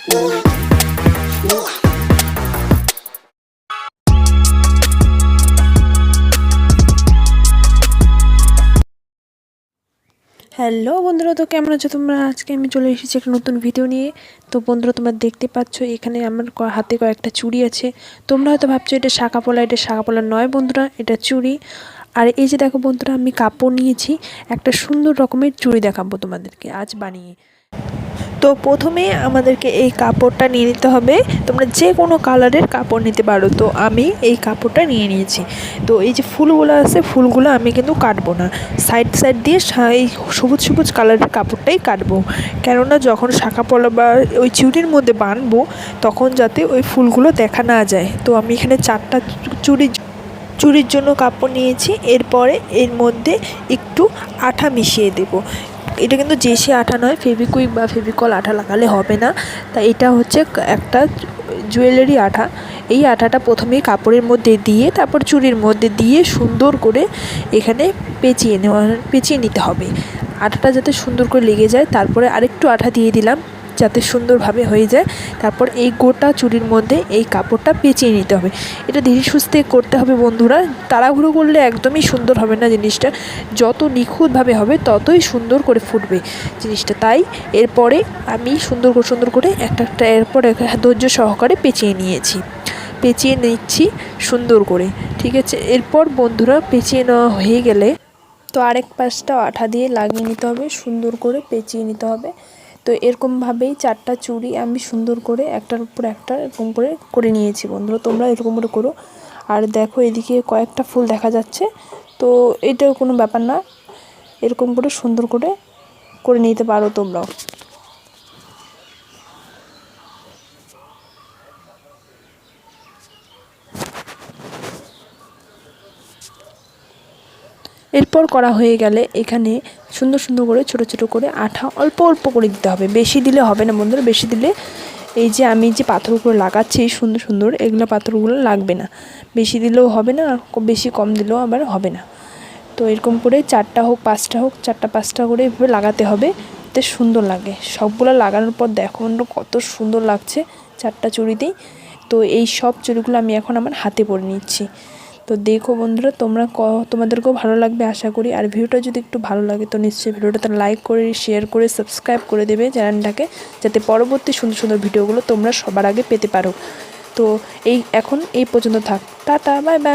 Hello বন্ধুরা, তো কেমন আছো তোমরা? আজকে আমি চলে এসেছি একটা নতুন ভিডিও নিয়ে। তো বন্ধুরা, তোমরা দেখতে পাচ্ছ এখানে আমার হাতে কয়েকটা চুড়ি আছে। তোমরা হয়তো ভাবছো এটা শাঁখা পলা, এটা শাঁখা পলা নয় বন্ধুরা, এটা চুড়ি। আর এই যে দেখো বন্ধুরা, আমি কাপড় নিয়েছি, একটা সুন্দর রকমের চুড়ি দেখাবো তোমাদেরকে আজ বানিয়ে। তো প্রথমে আমাদেরকে এই কাপড়টা নিয়ে নিতে হবে। তোমরা যে কোনো কালারের কাপড় নিতে পারো। তো আমি এই কাপড়টা নিয়ে নিয়েছি। তো এই যে ফুলগুলো আছে, ফুলগুলো আমি কিন্তু কাটবো না, সাইড সাইড দিয়ে এই সবুজ সবুজ কালারের কাপড়টাই কাটবো। কেননা যখন শাঁখা পলা বা ওই চুড়ির মধ্যে বাঁধবো, তখন যাতে ওই ফুলগুলো দেখা না যায়। তো আমি এখানে 4টা চুড়ির জন্য কাপড় নিয়েছি। এরপরে এর মধ্যে একটু আঠা মিশিয়ে দেব। এটা কিন্তু জেসি আঠা নয়, ফেভিকুইক বা ফেভিকল আঠা লাগালে হবে না। তাই এটা হচ্ছে একটা জুয়েলারি আঠা। এই আঠাটা প্রথমেই কাপড়ের মধ্যে দিয়ে, তারপর চুড়ির মধ্যে দিয়ে সুন্দর করে এখানে পেঁচিয়ে নিতে হবে। আঠাটা যাতে সুন্দর করে লেগে যায়, তারপরে আরেকটু আঠা দিয়ে দিলাম যাতে সুন্দরভাবে হয়ে যায়। তারপর এই গোটা চুড়ির মধ্যে এই কাপড়টা পেঁচিয়ে নিতে হবে। এটা ধীরে সুস্থে করতে হবে বন্ধুরা, তাড়াহুড়ো করলে একদমই সুন্দর হবে না জিনিসটা। যত নিখুঁতভাবে হবে ততই সুন্দর করে ফুটবে জিনিসটা। তাই এরপরে আমি সুন্দর করে একটা এরপর ধৈর্য সহকারে পেঁচিয়ে নিচ্ছি সুন্দর করে। ঠিক আছে, এরপর বন্ধুরা পেঁচিয়ে নেওয়া হয়ে গেলে তো আরেক পাশটা আঠা দিয়ে লাগিয়ে নিতে হবে, সুন্দর করে পেঁচিয়ে নিতে হবে। তো এরকমভাবেই 4টা চুড়ি আমি সুন্দর করে একটার উপর একটা এরকম করে নিয়েছি বন্ধুরা। তোমরা এরকম করে করো। আর দেখো এদিকে কয়েকটা ফুল দেখা যাচ্ছে, তো এটাও কোনো ব্যাপার না, এরকম করে সুন্দর করে নিতে পারো তোমরাও। এরপর করা হয়ে গেলে এখানে সুন্দর করে ছোট করে আঠা অল্প করে দিতে হবে, বেশি দিলে হবে না বন্ধুরা। বেশি দিলে এই যে আমি যে পাথরগুলো লাগাচ্ছি সুন্দর এগুলো পাথরগুলো লাগবে না, বেশি দিলেও হবে না, আর বেশি কম দিলেও আবার হবে না। তো এরকম করে 4টা হোক 5টা হোক, 4টা 5টা করে এভাবে লাগাতে হবে, এতে সুন্দর লাগে। সবগুলো লাগানোর পর দেখো বন্ধু কত সুন্দর লাগছে 4টা চুড়িতেই। তো এই সব চুড়িগুলো আমি এখন আমার হাতে পরে নিচ্ছি। তো দেখো বন্ধুরা, তোমাদেরকেও ভালো লাগবে আশা করি। আর ভিডিওটা যদি একটু ভালো লাগে তো নিশ্চয়ই ভিডিওটাতে লাইক করে, শেয়ার করে, সাবস্ক্রাইব করে দেবে চ্যানেলটাকে, যাতে পরবর্তী সুন্দর ভিডিওগুলো তোমরা সবার আগে পেতে পারো। তো এখন এই পর্যন্ত থাক, টাটা, বাই বাই।